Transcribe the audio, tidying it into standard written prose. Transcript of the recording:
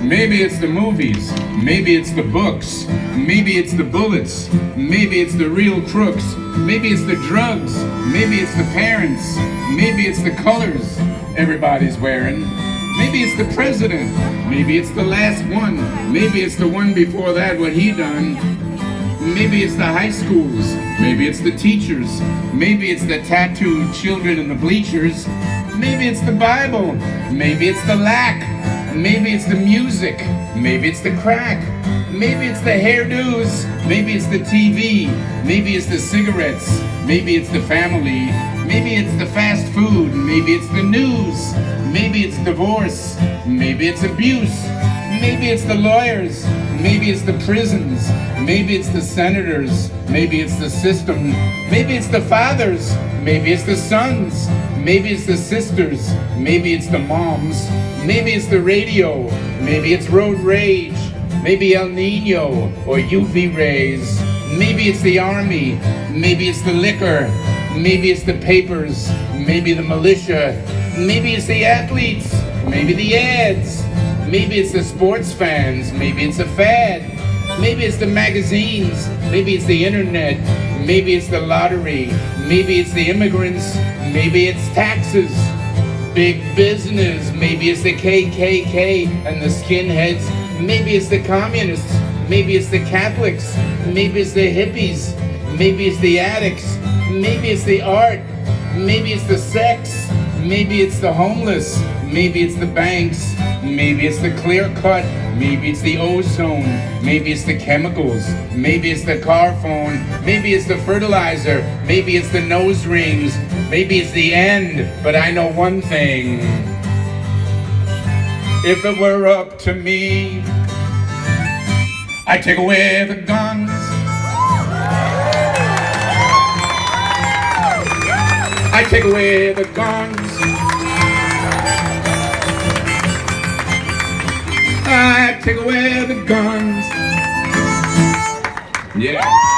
Maybe it's the movies, maybe it's the books, maybe it's the bullets, maybe it's the real crooks, maybe it's the drugs, maybe it's the parents, maybe it's the colors everybody's wearing, maybe it's the president, maybe it's the last one, maybe it's the one before that, what he done, maybe it's the high schools, maybe it's the teachers, maybe it's the tattooed children in the bleachers, maybe it's the Bible, maybe it's the lack, maybe it's the music, maybe it's the crack, maybe it's the hairdos, maybe it's the TV, maybe it's the cigarettes, maybe it's the family, maybe it's the fast food, maybe it's the news, maybe it's divorce, maybe it's abuse, maybe it's the lawyers, maybe it's the prisons, maybe it's the senators, maybe it's the system, maybe it's the fathers, maybe it's the sons, maybe it's the sisters, maybe it's the moms, maybe it's the radio, maybe it's road rage, maybe El Nino or UV rays, maybe it's the army, maybe it's the liquor, maybe it's the papers, maybe the militia, maybe it's the athletes, maybe the ads, maybe it's the sports fans, maybe it's a fad, maybe it's the magazines, maybe it's the internet, maybe it's the lottery, maybe it's the immigrants, maybe it's taxes, big business, maybe it's the KKK and the skinheads, maybe it's the communists, maybe it's the Catholics, maybe it's the hippies, maybe it's the addicts, maybe it's the art, maybe it's the sex, maybe it's the homeless, maybe it's the banks, maybe it's the clear cut, maybe it's the ozone, maybe it's the chemicals, maybe it's the car phone, maybe it's the fertilizer, maybe it's the nose rings, maybe it's the end, but I know one thing. If it were up to me, I'd take away the guns, I'd take away the guns, I'd take away the guns. Yeah.